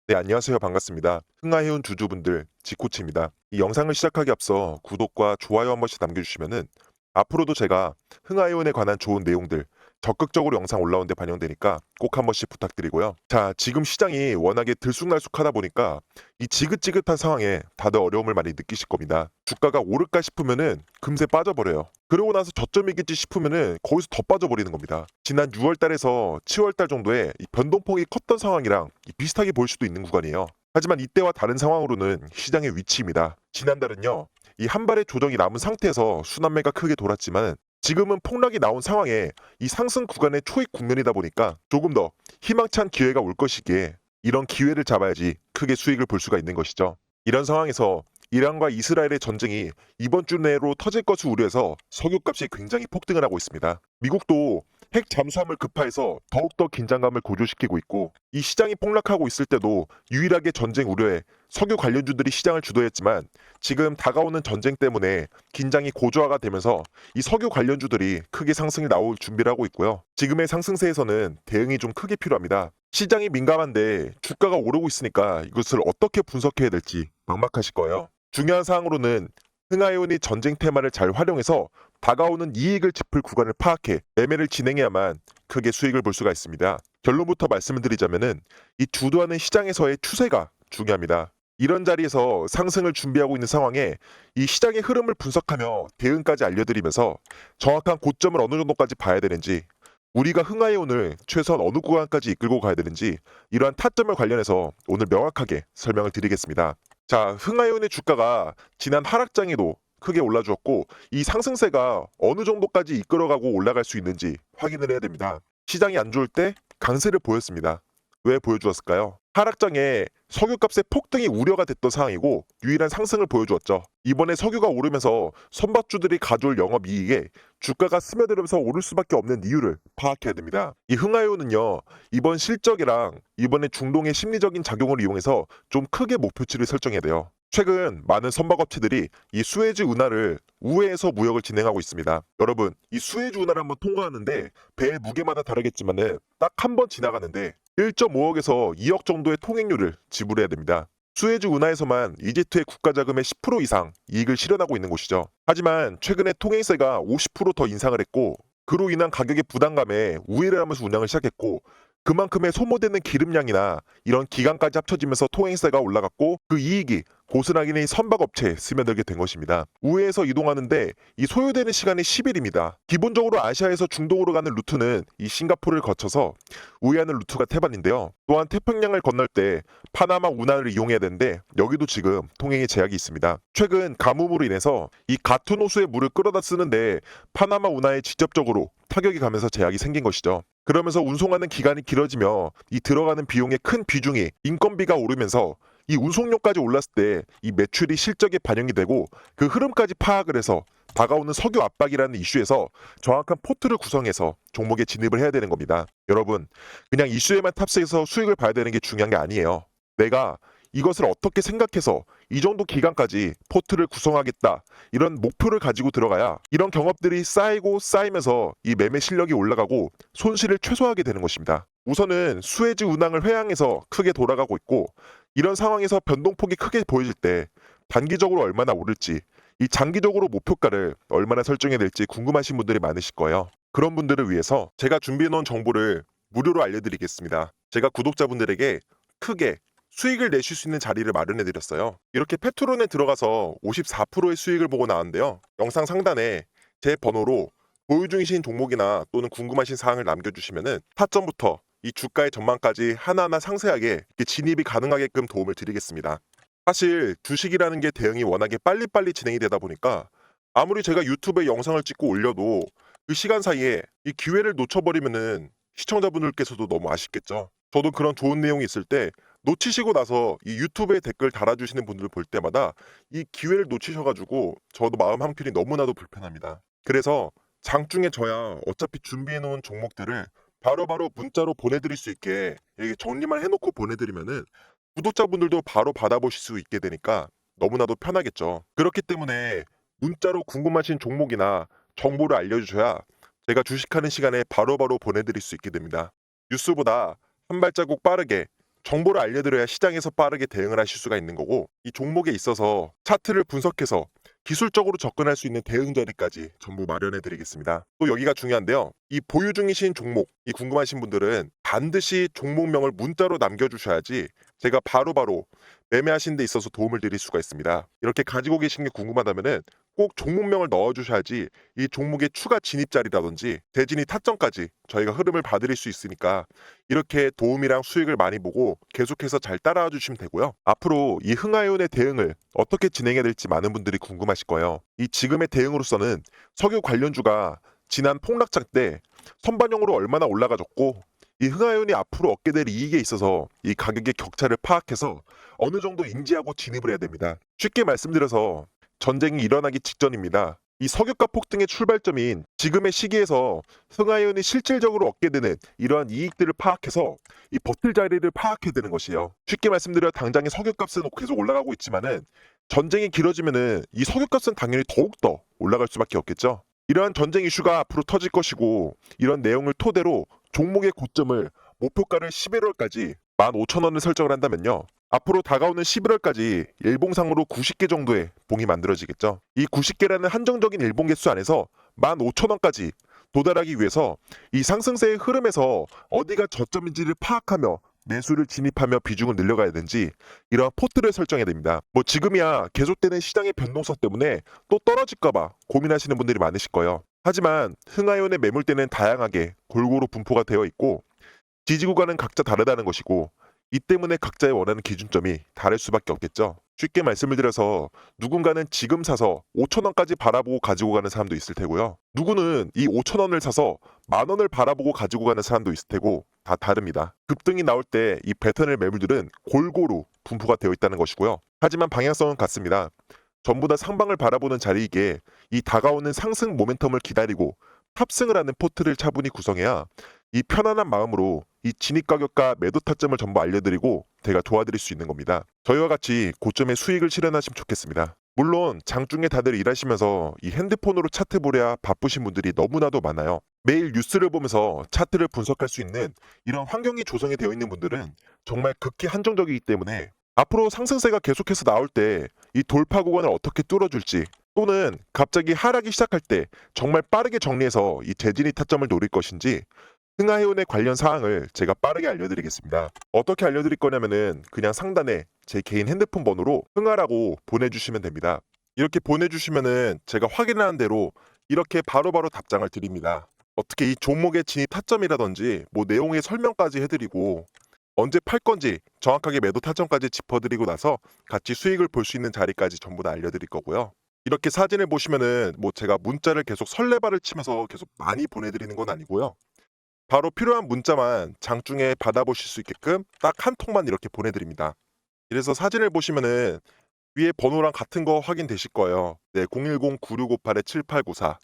네, 안녕하세요. 반갑습니다. 흥하해운 주주분들, 지코치입니다. 이 영상을 시작하기 앞서 구독과 좋아요 한 번씩 남겨주시면은 앞으로도 제가 흥하해운에 관한 좋은 내용들 적극적으로 영상 올라오는데 반영되니까 꼭 한 번씩 부탁드리고요. 자, 지금 시장이 워낙에 들쑥날쑥하다 보니까 이 지긋지긋한 상황에 다들 어려움을 많이 느끼실 겁니다. 주가가 오를까 싶으면은 금세 빠져버려요. 그러고 나서 저점이겠지 싶으면은 거기서 더 빠져버리는 겁니다. 지난 6월 달에서 7월 달 정도에 이 변동폭이 컸던 상황이랑 비슷하게 보일 수도 있는 구간이에요. 하지만 이때와 다른 상황으로는 시장의 위치입니다. 지난달은요, 이 한 발의 조정이 남은 상태에서 순환매가 크게 돌았지만 지금은 폭락이 나온 상황에 이 상승 구간의 초입 국면이다 보니까 조금 더 희망찬 기회가 올 것이기에 이런 기회를 잡아야지 크게 수익을 볼 수가 있는 것이죠. 이런 상황에서 이란과 이스라엘의 전쟁이 이번 주 내로 터질 것을 우려해서 석유값이 굉장히 폭등을 하고 있습니다. 미국도 핵 잠수함을 급파해서 더욱더 긴장감을 고조시키고 있고 이 시장이 폭락하고 있을 때도 유일하게 전쟁 우려에 석유 관련주들이 시장을 주도했지만 지금 다가오는 전쟁 때문에 긴장이 고조화가 되면서 이 석유 관련주들이 크게 상승이 나올 준비를 하고 있고요. 지금의 상승세에서는 대응이 좀 크게 필요합니다. 시장이 민감한데 주가가 오르고 있으니까 이것을 어떻게 분석해야 될지 막막하실 거예요. 중요한 사항으로는 흥하해운이 전쟁 테마를 잘 활용해서 다가오는 이익을 짚을 구간을 파악해 매매를 진행해야만 크게 수익을 볼 수가 있습니다. 결론부터 말씀을 드리자면은 이 주도하는 시장에서의 추세가 중요합니다. 이런 자리에서 상승을 준비하고 있는 상황에 이 시장의 흐름을 분석하며 대응까지 알려드리면서 정확한 고점을 어느 정도까지 봐야 되는지 우리가 흥하해운을 최소한 어느 구간까지 이끌고 가야 되는지 이러한 타점을 관련해서 오늘 명확하게 설명을 드리겠습니다. 자, 흥하해운의 주가가 지난 하락장에도 크게 올라주었고 이 상승세가 어느 정도까지 이끌어가고 올라갈 수 있는지 확인을 해야 됩니다. 시장이 안 좋을 때 강세를 보였습니다. 왜 보여주었을까요? 하락장에 석유값의 폭등이 우려가 됐던 상황이고 유일한 상승을 보여주었죠. 이번에 석유가 오르면서 선박주들이 가져올 영업이익에 주가가 스며들면서 오를 수밖에 없는 이유를 파악해야 됩니다. 이 흥하해운은요, 이번 실적이랑 이번에 중동의 심리적인 작용을 이용해서 좀 크게 목표치를 설정해야 돼요. 최근 많은 선박업체들이 이 수에즈 운하를 우회해서 무역을 진행하고 있습니다. 여러분, 이 수에즈 운하를 한번 통과하는데 배의 무게마다 다르겠지만은 딱 한 번 지나가는데 1.5억에서 2억 정도의 통행료를 지불해야 됩니다. 수에즈 운하에서만 이집트의 국가 자금의 10% 이상 이익을 실현하고 있는 곳이죠. 하지만 최근에 통행세가 50%더 인상을 했고 그로 인한 가격의 부담감에 우회를 하면서 운항을 시작했고 그만큼의 소모되는 기름량이나 이런 기간까지 합쳐지면서 통행세가 올라갔고 그 이익이 고스란히 선박업체에 스며들게 된 것입니다. 우회에서 이동하는데 이 소요되는 시간이 10일입니다. 기본적으로 아시아에서 중동으로 가는 루트는 이 싱가포르를 거쳐서 우회하는 루트가 태반인데요. 또한 태평양을 건널 때 파나마 운하를 이용해야 되는데 여기도 지금 통행에 제약이 있습니다. 최근 가뭄으로 인해서 이 같은 호수의 물을 끌어다 쓰는데 파나마 운하에 직접적으로 타격이 가면서 제약이 생긴 것이죠. 그러면서 운송하는 기간이 길어지며 이 들어가는 비용의 큰 비중이 인건비가 오르면서 이 운송료까지 올랐을 때 이 매출이 실적에 반영이 되고 그 흐름까지 파악을 해서 다가오는 석유 압박이라는 이슈에서 정확한 포트를 구성해서 종목에 진입을 해야 되는 겁니다. 여러분, 그냥 이슈에만 탑승해서 수익을 봐야 되는 게 중요한 게 아니에요. 내가 이것을 어떻게 생각해서 이 정도 기간까지 포트를 구성하겠다 이런 목표를 가지고 들어가야 이런 경험들이 쌓이고 쌓이면서 이 매매 실력이 올라가고 손실을 최소화하게 되는 것입니다. 우선은 수에즈 운항을 회항해서 크게 돌아가고 있고 이런 상황에서 변동폭이 크게 보여질 때 단기적으로 얼마나 오를지 이 장기적으로 목표가를 얼마나 설정해야 될지 궁금하신 분들이 많으실 거예요. 그런 분들을 위해서 제가 준비해 놓은 정보를 무료로 알려드리겠습니다. 제가 구독자분들에게 크게 수익을 내실 수 있는 자리를 마련해 드렸어요. 이렇게 페트론에 들어가서 54%의 수익을 보고 나왔는데요. 영상 상단에 제 번호로 보유 중이신 종목이나 또는 궁금하신 사항을 남겨주시면은 타점부터 이 주가의 전망까지 하나하나 상세하게 이렇게 진입이 가능하게끔 도움을 드리겠습니다. 사실 주식이라는 게 대응이 워낙에 빨리빨리 진행이 되다 보니까 아무리 제가 유튜브에 영상을 찍고 올려도 그 시간 사이에 이 기회를 놓쳐버리면은 시청자분들께서도 너무 아쉽겠죠. 저도 그런 좋은 내용이 있을 때 놓치시고 나서 이 유튜브에 댓글 달아주시는 분들을 볼 때마다 이 기회를 놓치셔가지고 저도 마음 한켠이 너무나도 불편합니다. 그래서 장중에 저야 어차피 준비해놓은 종목들을 바로바로 문자로 보내드릴 수 있게 이렇게 정리만 해놓고 보내드리면은 구독자분들도 바로 받아보실 수 있게 되니까 너무나도 편하겠죠. 그렇기 때문에 문자로 궁금하신 종목이나 정보를 알려주셔야 제가 주식하는 시간에 바로바로 보내드릴 수 있게 됩니다. 뉴스보다 한 발자국 빠르게 정보를 알려드려야 시장에서 빠르게 대응을 하실 수가 있는 거고, 이 종목에 있어서 차트를 분석해서 기술적으로 접근할 수 있는 대응 자리까지 전부 마련해 드리겠습니다. 또 여기가 중요한데요. 이 보유 중이신 종목, 이 궁금하신 분들은 반드시 종목명을 문자로 남겨주셔야지 제가 바로바로 매매하시는 데 있어서 도움을 드릴 수가 있습니다. 이렇게 가지고 계신 게 궁금하다면은 꼭 종목명을 넣어주셔야지 이 종목의 추가 진입 자리라든지 대진입 타점까지 저희가 흐름을 봐드릴 수 있으니까 이렇게 도움이랑 수익을 많이 보고 계속해서 잘 따라와 주시면 되고요. 앞으로 이 흥하이온의 대응을 어떻게 진행해야 될지 많은 분들이 궁금하실 거예요. 이 지금의 대응으로서는 석유 관련주가 지난 폭락장 때 선반영으로 얼마나 올라가졌고, 이 흥하이온이 앞으로 얻게 될 이익에 있어서 이 가격의 격차를 파악해서 어느 정도 인지하고 진입을 해야 됩니다. 쉽게 말씀드려서 전쟁이 일어나기 직전입니다. 이 석유가 폭등의 출발점인 지금의 시기에서 흥하이온이 실질적으로 얻게 되는 이러한 이익들을 파악해서 이 버틸 자리를 파악해야 되는 것이에요. 쉽게 말씀드려 당장의 석유값은 계속 올라가고 있지만은 전쟁이 길어지면은 이 석유값은 당연히 더욱더 올라갈 수밖에 없겠죠. 이러한 전쟁 이슈가 앞으로 터질 것이고, 이런 내용을 토대로 종목의 고점을 목표가를 11월까지 15,000원을 설정을 한다면요. 앞으로 다가오는 11월까지 일봉상으로 90개 정도의 봉이 만들어지겠죠. 이 90개라는 한정적인 일봉 개수 안에서 15,000원까지 도달하기 위해서 이 상승세의 흐름에서 어디가 저점인지를 파악하며 매수를 진입하며 비중을 늘려가야 되는지 이러한 포트를 설정해야 됩니다. 뭐 지금이야 계속되는 시장의 변동성 때문에 또 떨어질까봐 고민하시는 분들이 많으실 거예요. 하지만 흥하이온의 매물대는 다양하게 골고루 분포가 되어 있고, 지지 구간은 각자 다르다는 것이고, 이 때문에 각자의 원하는 기준점이 다를 수밖에 없겠죠. 쉽게 말씀을 드려서 누군가는 지금 사서 5,000원까지 바라보고 가지고 가는 사람도 있을 테고요. 누구는 이 5,000원을 사서 10,000원을 바라보고 가지고 가는 사람도 있을 테고, 다 다릅니다. 급등이 나올 때 이 패턴의 매물들은 골고루 분포가 되어 있다는 것이고요. 하지만 방향성은 같습니다. 전부 다 상방을 바라보는 자리이기에 이 다가오는 상승 모멘텀을 기다리고 탑승을 하는 포트를 차분히 구성해야 이 편안한 마음으로 이 진입 가격과 매도 타점을 전부 알려드리고 제가 도와드릴 수 있는 겁니다. 저희와 같이 고점의 수익을 실현하시면 좋겠습니다. 물론 장중에 다들 일하시면서 이 핸드폰으로 차트 보랴 바쁘신 분들이 너무나도 많아요. 매일 뉴스를 보면서 차트를 분석할 수 있는 이런 환경이 조성이 되어 있는 분들은 정말 극히 한정적이기 때문에 앞으로 상승세가 계속해서 나올 때 이 돌파 구간을 어떻게 뚫어줄지, 또는 갑자기 하락이 시작할 때 정말 빠르게 정리해서 이 재진입 타점을 노릴 것인지 흥하해운의 관련 사항을 제가 빠르게 알려드리겠습니다. 어떻게 알려드릴 거냐면은 그냥 상단에 제 개인 핸드폰 번호로 흥하라고 보내주시면 됩니다. 이렇게 보내주시면은 제가 확인하는 대로 이렇게 바로바로 답장을 드립니다. 어떻게 이 종목의 진입 타점이라든지 뭐 내용의 설명까지 해드리고, 언제 팔 건지 정확하게 매도 타점까지 짚어드리고 나서 같이 수익을 볼 수 있는 자리까지 전부 다 알려드릴 거고요. 이렇게 사진을 보시면은 뭐 제가 문자를 계속 설레발을 치면서 계속 많이 보내드리는 건 아니고요. 바로 필요한 문자만 장중에 받아보실 수 있게끔 딱 한 통만 이렇게 보내드립니다. 이래서 사진을 보시면은 위에 번호랑 같은 거 확인되실 거예요. 네, 010-9658-7894.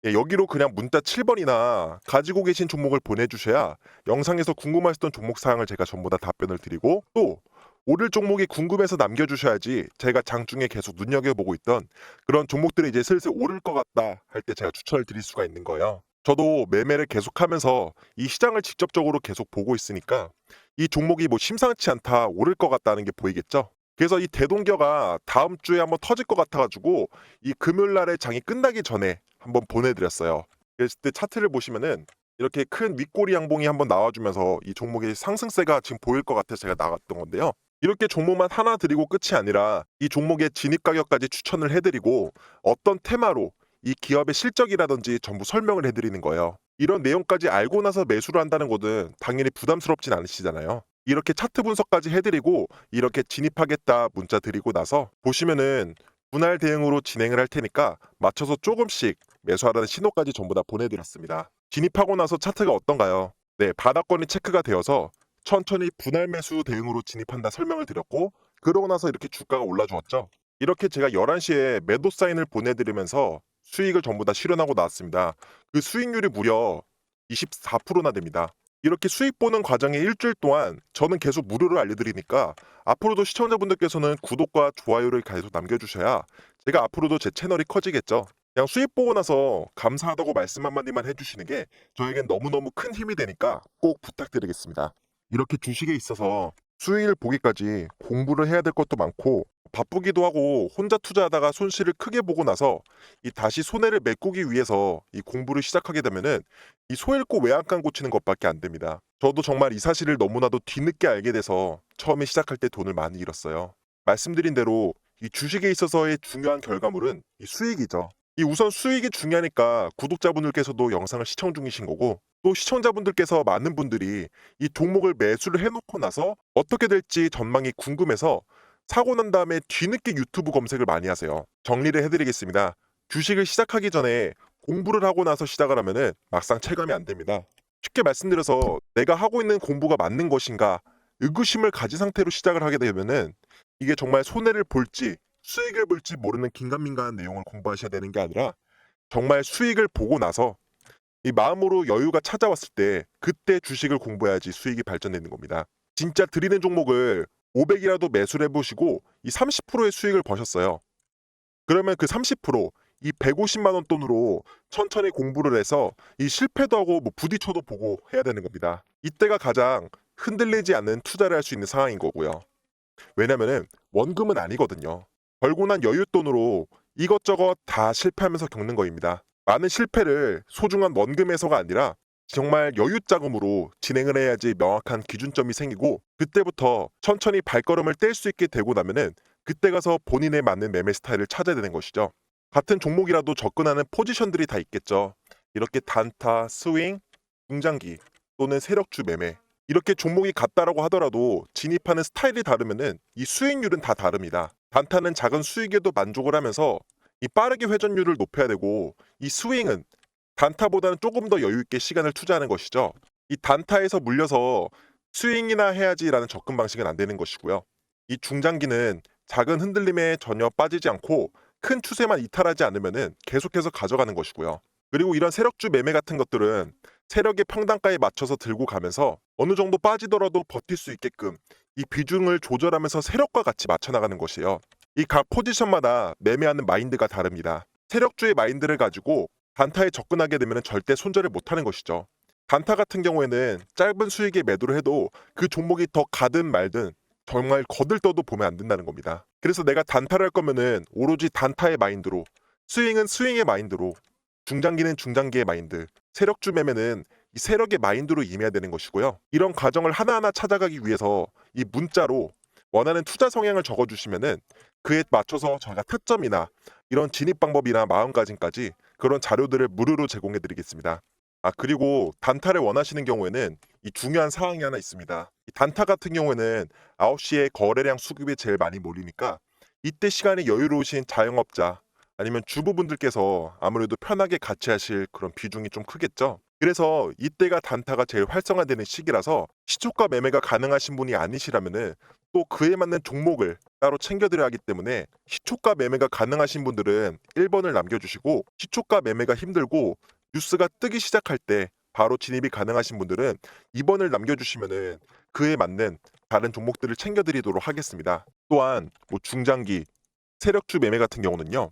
예, 여기로 그냥 문자 7번이나 가지고 계신 종목을 보내주셔야 영상에서 궁금하셨던 종목 사항을 제가 전부 다 답변을 드리고, 또 오를 종목이 궁금해서 남겨주셔야지 제가 장중에 계속 눈여겨보고 있던 그런 종목들이 이제 슬슬 오를 것 같다 할 때 제가 추천을 드릴 수가 있는 거예요. 저도 매매를 계속하면서 이 시장을 직접적으로 계속 보고 있으니까 이 종목이 뭐 심상치 않다, 오를 것 같다는 게 보이겠죠. 그래서 이 대동겨가 다음 주에 한번 터질 것 같아가지고 이 금요일 날에 장이 끝나기 전에 한번 보내드렸어요. 그랬을 때 차트를 보시면은 이렇게 큰 윗꼬리 양봉이 한번 나와주면서 이 종목의 상승세가 지금 보일 것 같아서 제가 나갔던 건데요. 이렇게 종목만 하나 드리고 끝이 아니라 이 종목의 진입 가격까지 추천을 해드리고 어떤 테마로 이 기업의 실적이라든지 전부 설명을 해드리는 거예요. 이런 내용까지 알고 나서 매수를 한다는 것은 당연히 부담스럽진 않으시잖아요. 이렇게 차트 분석까지 해드리고 이렇게 진입하겠다 문자 드리고 나서 보시면은 분할 대응으로 진행을 할 테니까 맞춰서 조금씩 매수하라는 신호까지 전부 다 보내드렸습니다. 진입하고 나서 차트가 어떤가요? 네, 바닥권이 체크가 되어서 천천히 분할 매수 대응으로 진입한다 설명을 드렸고, 그러고 나서 이렇게 주가가 올라주었죠. 이렇게 제가 11시에 매도 사인을 보내드리면서 수익을 전부 다 실현하고 나왔습니다. 그 수익률이 무려 24%나 됩니다. 이렇게 수익 보는 과정에 일주일 동안 저는 계속 무료로 알려드리니까 앞으로도 시청자분들께서는 구독과 좋아요를 계속 남겨주셔야 제가 앞으로도 제 채널이 커지겠죠. 그냥 수익 보고 나서 감사하다고 말씀 한마디만 해주시는 게 저에겐 너무너무 큰 힘이 되니까 꼭 부탁드리겠습니다. 이렇게 주식에 있어서 수익을 보기까지 공부를 해야 될 것도 많고 바쁘기도 하고 혼자 투자하다가 손실을 크게 보고 나서 이 다시 손해를 메꾸기 위해서 이 공부를 시작하게 되면은 이 소 잃고 외양간 고치는 것밖에 안 됩니다. 저도 정말 이 사실을 너무나도 뒤늦게 알게 돼서 처음에 시작할 때 돈을 많이 잃었어요. 말씀드린 대로 이 주식에 있어서의 중요한 결과물은 이 수익이죠. 이 우선 수익이 중요하니까 구독자분들께서도 영상을 시청 중이신 거고 또 시청자분들께서 많은 분들이 이 종목을 매수를 해놓고 나서 어떻게 될지 전망이 궁금해서 사고 난 다음에 뒤늦게 유튜브 검색을 많이 하세요. 정리를 해드리겠습니다. 주식을 시작하기 전에 공부를 하고 나서 시작을 하면은 막상 체감이 안 됩니다. 쉽게 말씀드려서 내가 하고 있는 공부가 맞는 것인가 의구심을 가진 상태로 시작을 하게 되면은 이게 정말 손해를 볼지 수익을 볼지 모르는 긴가민가한 내용을 공부하셔야 되는 게 아니라 정말 수익을 보고 나서 이 마음으로 여유가 찾아왔을 때 그때 주식을 공부해야지 수익이 발전되는 겁니다. 진짜 드리는 종목을 500이라도 매수를 해보시고 이 30%의 수익을 버셨어요. 그러면 그 30%, 이 150만 원 돈으로 천천히 공부를 해서 이 실패도 하고 뭐 부딪혀도 보고 해야 되는 겁니다. 이때가 가장 흔들리지 않는 투자를 할 수 있는 상황인 거고요. 왜냐면은 원금은 아니거든요. 벌고 난 여윳돈으로 이것저것 다 실패하면서 겪는 거입니다. 많은 실패를 소중한 원금에서가 아니라 정말 여윳자금으로 진행을 해야지 명확한 기준점이 생기고 그때부터 천천히 발걸음을 뗄 수 있게 되고 나면은 그때 가서 본인에 맞는 매매 스타일을 찾아야 되는 것이죠. 같은 종목이라도 접근하는 포지션들이 다 있겠죠. 이렇게 단타, 스윙, 중장기 또는 세력주 매매 이렇게 종목이 같다라고 하더라도 진입하는 스타일이 다르면은 이 수익률은 다 다릅니다. 단타는 작은 수익에도 만족을 하면서 이 빠르게 회전율을 높여야 되고 이 스윙은 단타보다는 조금 더 여유 있게 시간을 투자하는 것이죠. 이 단타에서 물려서 스윙이나 해야지라는 접근 방식은 안 되는 것이고요. 이 중장기는 작은 흔들림에 전혀 빠지지 않고 큰 추세만 이탈하지 않으면은 계속해서 가져가는 것이고요. 그리고 이런 세력주 매매 같은 것들은 세력의 평단가에 맞춰서 들고 가면서 어느 정도 빠지더라도 버틸 수 있게끔 이 비중을 조절하면서 세력과 같이 맞춰 나가는 것이에요. 이 각 포지션마다 매매하는 마인드가 다릅니다. 세력주의 마인드를 가지고 단타에 접근하게 되면 절대 손절을 못하는 것이죠. 단타 같은 경우에는 짧은 수익에 매도를 해도 그 종목이 더 가든 말든 정말 거들떠도 보면 안 된다는 겁니다. 그래서 내가 단타를 할 거면은 오로지 단타의 마인드로, 스윙은 스윙의 마인드로, 중장기는 중장기의 마인드, 세력주 매매는 이 세력의 마인드로 임해야 되는 것이고요. 이런 과정을 하나하나 찾아가기 위해서 이 문자로 원하는 투자 성향을 적어주시면은 그에 맞춰서 저희가 타점이나 이런 진입 방법이나 마음가짐까지 그런 자료들을 무료로 제공해 드리겠습니다. 그리고 단타를 원하시는 경우에는 이 중요한 사항이 하나 있습니다. 이 단타 같은 경우에는 9시에 거래량 수급이 제일 많이 몰리니까 이때 시간이 여유로우신 자영업자 아니면 주부분들께서 아무래도 편하게 같이 하실 그런 비중이 좀 크겠죠. 그래서 이때가 단타가 제일 활성화되는 시기라서 시초가 매매가 가능하신 분이 아니시라면은 또 그에 맞는 종목을 따로 챙겨드려야 하기 때문에 시초가 매매가 가능하신 분들은 1번을 남겨주시고 시초가 매매가 힘들고 뉴스가 뜨기 시작할 때 바로 진입이 가능하신 분들은 2번을 남겨주시면은 그에 맞는 다른 종목들을 챙겨드리도록 하겠습니다. 또한 뭐 중장기 세력주 매매 같은 경우는요.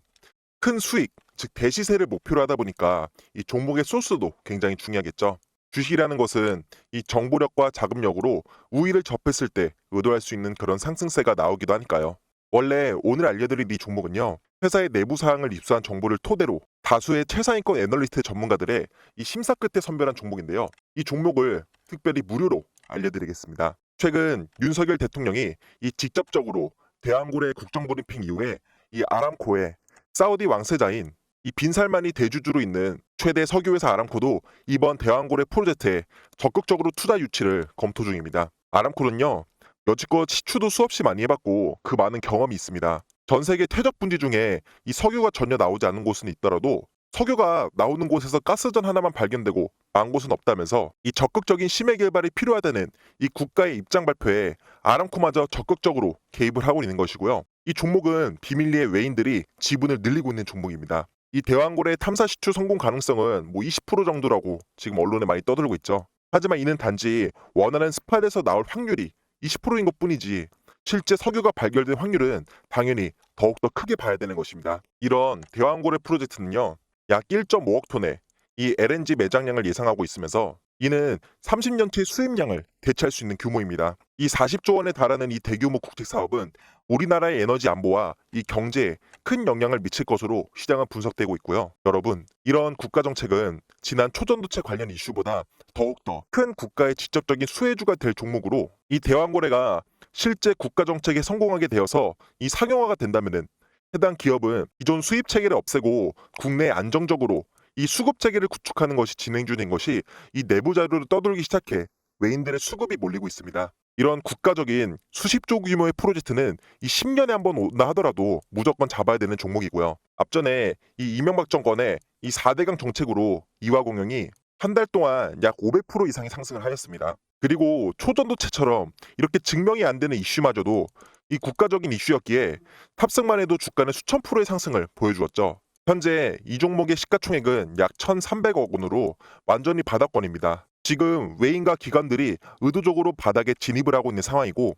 큰 수익, 즉 대시세를 목표로 하다 보니까 이 종목의 소스도 굉장히 중요하겠죠. 주식이라는 것은 이 정보력과 자금력으로 우위를 접했을 때 의도할 수 있는 그런 상승세가 나오기도 하니까요. 원래 오늘 알려드릴 이 종목은요. 회사의 내부 사항을 입수한 정보를 토대로 다수의 최상위권 애널리스트 전문가들의 이 심사 끝에 선별한 종목인데요. 이 종목을 특별히 무료로 알려드리겠습니다. 최근 윤석열 대통령이 이 직접적으로 대왕고래 국정브리핑 이후에 이 아람코의 사우디 왕세자인 이 빈살만이 대주주로 있는 최대 석유회사 아람코도 이번 대왕고래 프로젝트에 적극적으로 투자 유치를 검토 중입니다. 아람코는요. 여지껏 시추도 수없이 많이 해봤고 그 많은 경험이 있습니다. 전 세계 퇴적 분지 중에 이 석유가 전혀 나오지 않은 곳은 있더라도 석유가 나오는 곳에서 가스전 하나만 발견되고 망 곳은 없다면서 이 적극적인 심해 개발이 필요하다는 이 국가의 입장 발표에 아람코마저 적극적으로 개입을 하고 있는 것이고요. 이 종목은 비밀리에 외인들이 지분을 늘리고 있는 종목입니다. 이 대왕고래 탐사 시추 성공 가능성은 뭐 20% 정도라고 지금 언론에 많이 떠들고 있죠. 하지만 이는 단지 원하는 스팟에서 나올 확률이 20%인 것뿐이지 실제 석유가 발견된 확률은 당연히 더욱더 크게 봐야 되는 것입니다. 이런 대왕고래 프로젝트는요. 약 1.5억 톤의 이 LNG 매장량을 예상하고 있으면서 이는 30년치 수입량을 대체할 수 있는 규모입니다. 이 40조 원에 달하는 이 대규모 국책 사업은 우리나라의 에너지 안보와 이 경제에 큰 영향을 미칠 것으로 시장은 분석되고 있고요. 여러분, 이런 국가 정책은 지난 초전도체 관련 이슈보다 더욱더 큰 국가의 직접적인 수혜주가 될 종목으로 이 대왕거래가 실제 국가 정책에 성공하게 되어서 이 상용화가 된다면은 해당 기업은 기존 수입 체계를 없애고 국내에 안정적으로 이 수급 체계를 구축하는 것이 진행 중인 것이 이 내부 자료를 떠돌기 시작해 외인들의 수급이 몰리고 있습니다. 이런 국가적인 수십조 규모의 프로젝트는 이 10년에 한 번 온다 하더라도 무조건 잡아야 되는 종목이고요. 앞전에 이 이명박 정권의 이 4대강 정책으로 이화공영이 한 달 동안 약 500% 이상의 상승을 하였습니다. 그리고 초전도체처럼 이렇게 증명이 안 되는 이슈마저도 이 국가적인 이슈였기에 탑승만 해도 주가는 수천 프로의 상승을 보여주었죠. 현재 이 종목의 시가총액은 약 1,300억 원으로 완전히 바닥권입니다. 지금 외인과 기관들이 의도적으로 바닥에 진입을 하고 있는 상황이고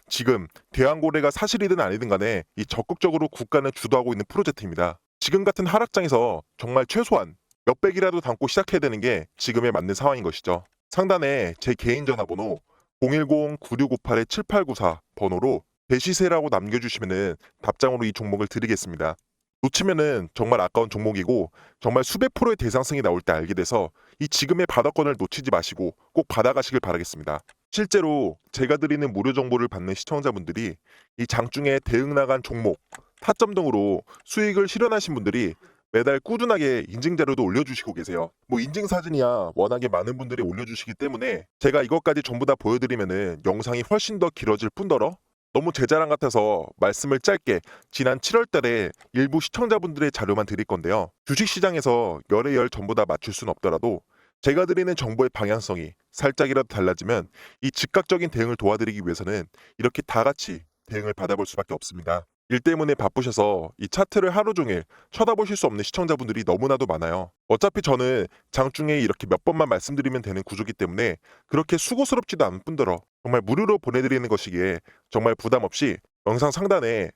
지금 대왕거래가 사실이든 아니든 간에 이 적극적으로 국가는 주도하고 있는 프로젝트입니다. 지금 같은 하락장에서 정말 최소한 몇백이라도 담고 시작해야 되는 게 지금에 맞는 상황인 것이죠. 상단에 제 개인 전화번호 010-9658-7894 번호로 대시세라고 남겨주시면은 답장으로 이 종목을 드리겠습니다. 놓치면은 정말 아까운 종목이고 정말 수백 프로의 대상승이 나올 때 알게 돼서 이 지금의 바닥권을 놓치지 마시고 꼭 받아가시길 바라겠습니다. 실제로 제가 드리는 무료 정보를 받는 시청자분들이 이 장중에 대응 나간 종목, 타점 등으로 수익을 실현하신 분들이 매달 꾸준하게 인증 자료도 올려주시고 계세요. 뭐 인증 사진이야 워낙에 많은 분들이 올려주시기 때문에 제가 이것까지 전부 다 보여드리면은 영상이 훨씬 더 길어질 뿐더러 너무 제 자랑 같아서 말씀을 짧게 지난 7월 달에 일부 시청자분들의 자료만 드릴 건데요. 주식시장에서 열의 열 전부 다 맞출 수는 없더라도 제가 드리는 정보의 방향성이 살짝이라도 달라지면 이 즉각적인 대응을 도와드리기 위해서는 이렇게 다 같이 대응을 받아볼 수밖에 없습니다. 일 때문에 바쁘셔서 이 차트를 하루 종일 쳐다보실 수 없는 시청자분들이 너무나도 많아요. 어차피 저는 장중에 이렇게 몇 번만 말씀드리면 되는 구조기 때문에 그렇게 수고스럽지도 않은 뿐더러 정말 무료로 보내드리는 것이기에 정말 부담 없이 영상 상단에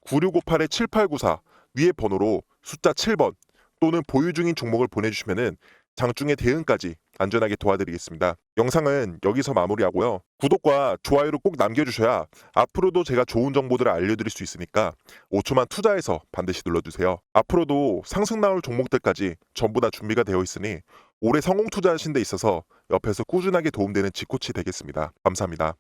010-9658-7894 위에 번호로 숫자 7번 또는 보유 중인 종목을 보내주시면은 장중에 대응까지 안전하게 도와드리겠습니다. 영상은 여기서 마무리하고요. 구독과 좋아요를 꼭 남겨주셔야 앞으로도 제가 좋은 정보들을 알려드릴 수 있으니까 5초만 투자해서 반드시 눌러주세요. 앞으로도 상승 나올 종목들까지 전부 다 준비가 되어 있으니 올해 성공 투자하신 데 있어서 옆에서 꾸준하게 도움되는 지코치 되겠습니다. 감사합니다.